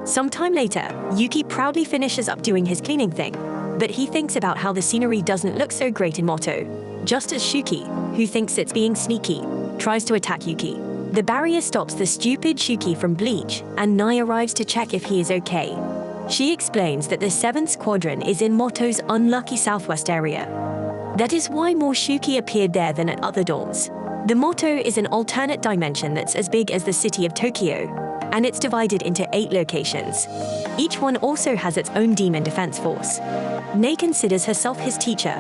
Sometime later, Yuuki proudly finishes up doing his cleaning thing, but he thinks about how the scenery doesn't look so great in Mato, just as Shuki, who thinks it's being sneaky, tries to attack Yuuki. The barrier stops the stupid Shuki from Bleach, and Nai arrives to check if he is okay. She explains that the 7th Squadron is in Mato's unlucky southwest area. That is why more Shuki appeared there than at other dorms. The Mato is an alternate dimension that's as big as the city of Tokyo, and it's divided into 8 locations. Each one also has its own demon defense force. Nei considers herself his teacher,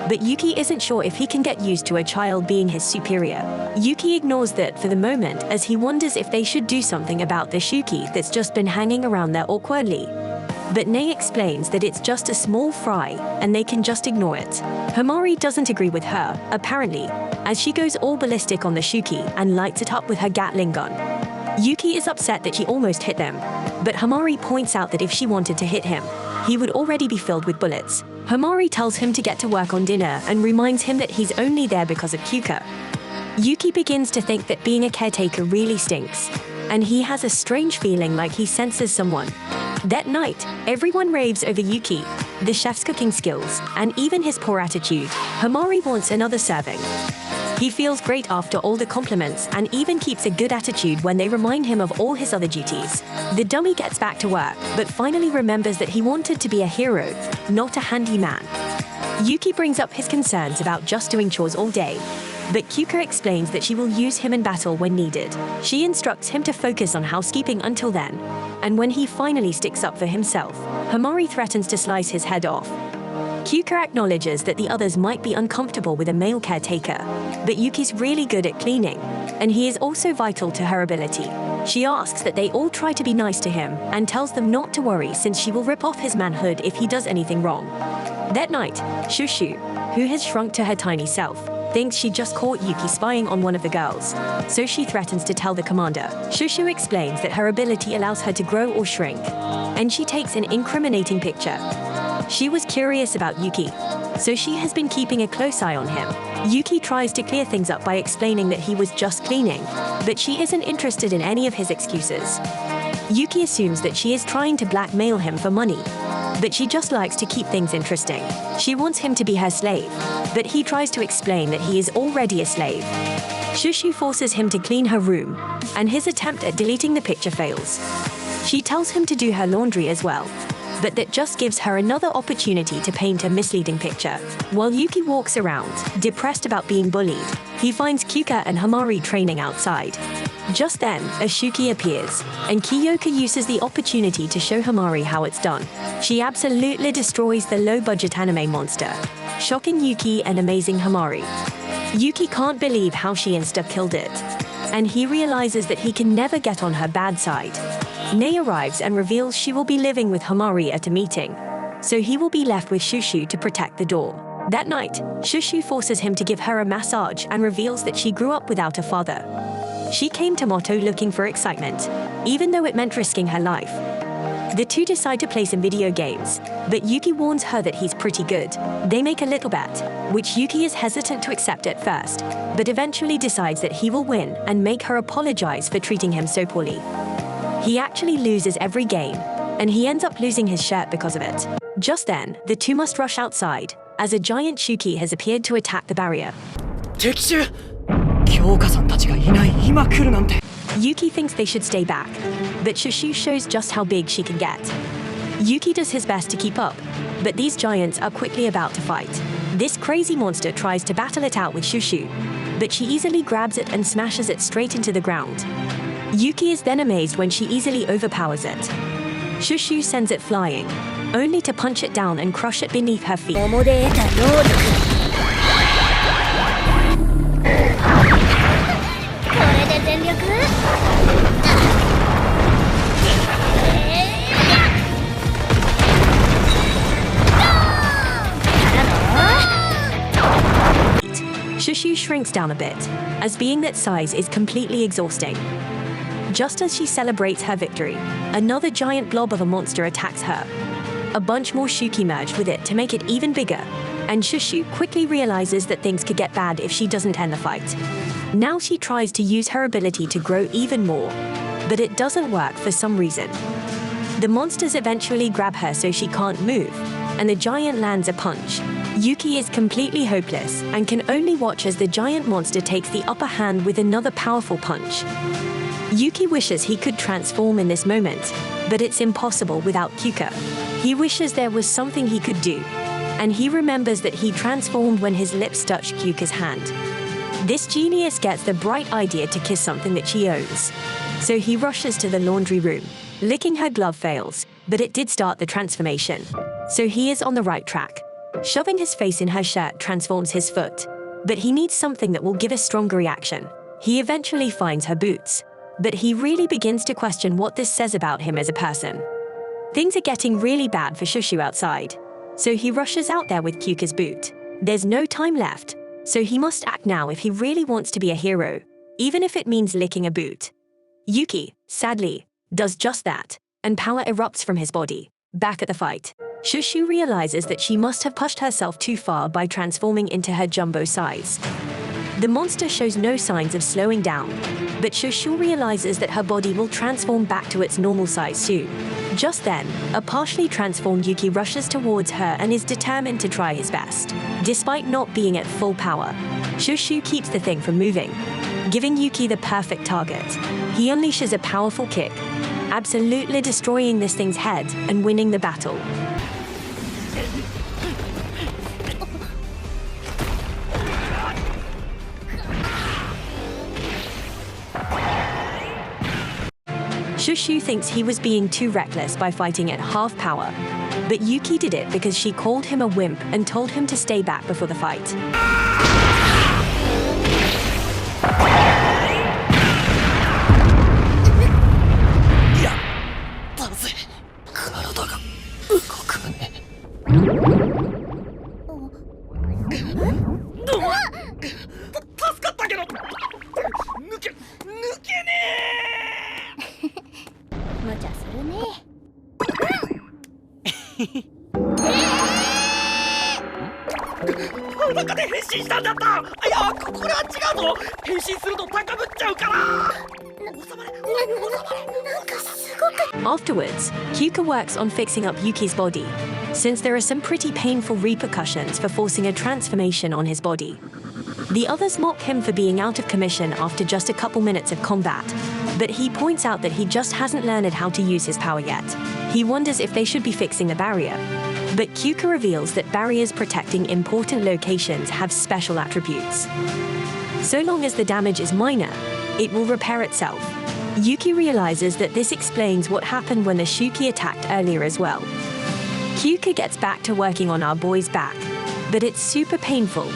but Yuuki isn't sure if he can get used to a child being his superior. Yuuki ignores that for the moment as he wonders if they should do something about the Shuki that's just been hanging around there awkwardly. But Nei explains that it's just a small fry and they can just ignore it. Himari doesn't agree with her, apparently, as she goes all ballistic on the Shuki and lights it up with her Gatling gun. Yuuki is upset that she almost hit them, but Himari points out that if she wanted to hit him, he would already be filled with bullets. Himari tells him to get to work on dinner and reminds him that he's only there because of Kyouka. Yuuki begins to think that being a caretaker really stinks, and he has a strange feeling like he senses someone. That night, everyone raves over Yuuki, the chef's cooking skills, and even his poor attitude. Himari wants another serving. He feels great after all the compliments and even keeps a good attitude when they remind him of all his other duties. The dummy gets back to work, but finally remembers that he wanted to be a hero, not a handyman. Yuuki brings up his concerns about just doing chores all day, but Kyouka explains that she will use him in battle when needed. She instructs him to focus on housekeeping until then, and when he finally sticks up for himself, Himari threatens to slice his head off. Kyouka acknowledges that the others might be uncomfortable with a male caretaker, but Yuki's really good at cleaning, and he is also vital to her ability. She asks that they all try to be nice to him and tells them not to worry since she will rip off his manhood if he does anything wrong. That night, Shushu, who has shrunk to her tiny self, thinks she just caught Yuuki spying on one of the girls, so she threatens to tell the commander. Shushu explains that her ability allows her to grow or shrink, and she takes an incriminating picture. She was curious about Yuuki, so she has been keeping a close eye on him. Yuuki tries to clear things up by explaining that he was just cleaning, but she isn't interested in any of his excuses. Yuuki assumes that she is trying to blackmail him for money, but she just likes to keep things interesting. She wants him to be her slave, but he tries to explain that he is already a slave. Shushu forces him to clean her room, and his attempt at deleting the picture fails. She tells him to do her laundry as well, but that just gives her another opportunity to paint a misleading picture. While Yuuki walks around, depressed about being bullied, he finds Kyouka and Himari training outside. Just then, a Shuki appears, and Kyouka uses the opportunity to show Himari how it's done. She absolutely destroys the low-budget anime monster, shocking Yuuki and amazing Himari. Yuuki can't believe how she insta-killed it, and he realizes that he can never get on her bad side. Nei arrives and reveals she will be living with Himari at a meeting, so he will be left with Shushu to protect the door. That night, Shushu forces him to give her a massage and reveals that she grew up without a father. She came to Mato looking for excitement, even though it meant risking her life. The two decide to play some video games, but Yuuki warns her that he's pretty good. They make a little bet, which Yuuki is hesitant to accept at first, but eventually decides that he will win and make her apologize for treating him so poorly. He actually loses every game, and he ends up losing his shirt because of it. Just then, the two must rush outside, as a giant Shuki has appeared to attack the barrier. Yuuki thinks they should stay back, but Shushu shows just how big she can get. Yuuki does his best to keep up, but these giants are quickly about to fight. This crazy monster tries to battle it out with Shushu, but she easily grabs it and smashes it straight into the ground. Yuuki is then amazed when she easily overpowers it. Shushu sends it flying, only to punch it down and crush it beneath her feet. Shushu shrinks down a bit, as being that size is completely exhausting. Just as she celebrates her victory, another giant blob of a monster attacks her. A bunch more Shuki merge with it to make it even bigger, and Shushu quickly realizes that things could get bad if she doesn't end the fight. Now she tries to use her ability to grow even more, but it doesn't work for some reason. The monsters eventually grab her so she can't move, and the giant lands a punch. Yuuki is completely hopeless and can only watch as the giant monster takes the upper hand with another powerful punch. Yuuki wishes he could transform in this moment, but it's impossible without Kyouka. He wishes there was something he could do, and he remembers that he transformed when his lips touched Kyouka's hand. This genius gets the bright idea to kiss something that she owns. So he rushes to the laundry room. Licking her glove fails, but it did start the transformation. So he is on the right track. Shoving his face in her shirt transforms his foot, but he needs something that will give a stronger reaction. He eventually finds her boots, but he really begins to question what this says about him as a person. Things are getting really bad for Shushu outside, so he rushes out there with Kyouka's boot. There's no time left, so he must act now if he really wants to be a hero, even if it means licking a boot. Yuuki, sadly, does just that, and power erupts from his body. Back at the fight, Shushu realizes that she must have pushed herself too far by transforming into her jumbo size. The monster shows no signs of slowing down, but Shushu realizes that her body will transform back to its normal size soon. Just then, a partially transformed Yuuki rushes towards her and is determined to try his best. Despite not being at full power, Shushu keeps the thing from moving, giving Yuuki the perfect target. He unleashes a powerful kick, absolutely destroying this thing's head and winning the battle. Shushu thinks he was being too reckless by fighting at half power, but Yuuki did it because she called him a wimp and told him to stay back before the fight. Afterwards, Kyouka works on fixing up Yuki's body, since there are some pretty painful repercussions for forcing a transformation on his body. The others mock him for being out of commission after just a couple minutes of combat, but he points out that he just hasn't learned how to use his power yet. He wonders if they should be fixing the barrier, but Kyouka reveals that barriers protecting important locations have special attributes. So long as the damage is minor, it will repair itself. Yuuki realizes that this explains what happened when the Shuki attacked earlier as well. Kyouka gets back to working on our boy's back, but it's super painful,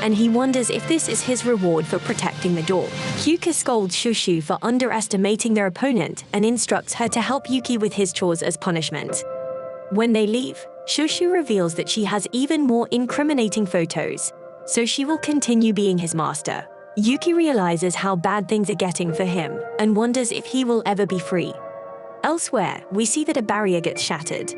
and he wonders if this is his reward for protecting the door. Kyouka scolds Shushu for underestimating their opponent and instructs her to help Yuuki with his chores as punishment. When they leave, Shushu reveals that she has even more incriminating photos, so she will continue being his master. Yuuki realizes how bad things are getting for him and wonders if he will ever be free. Elsewhere, we see that a barrier gets shattered.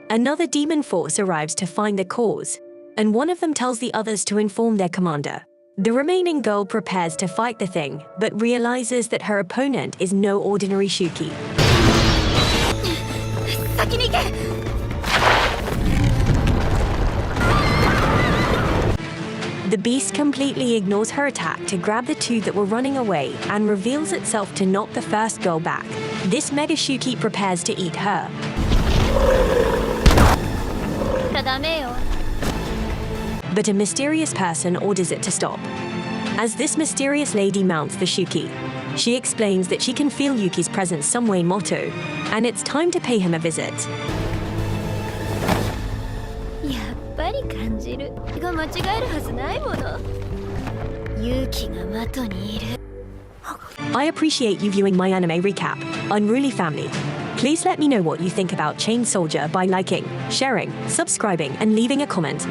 Another demon force arrives to find the cause, and one of them tells the others to inform their commander. The remaining girl prepares to fight the thing, but realizes that her opponent is no ordinary Shuki. The beast completely ignores her attack to grab the two that were running away and reveals itself to knock the first girl back. This Mega Shuki prepares to eat her. But a mysterious person orders it to stop. As this mysterious lady mounts the Shuki, she explains that she can feel Yuki's presence somewhere in Mato, and it's time to pay him a visit. I appreciate you viewing my anime recap, Unruly Family. Please let me know what you think about Chain Soldier by liking, sharing, subscribing, and leaving a comment.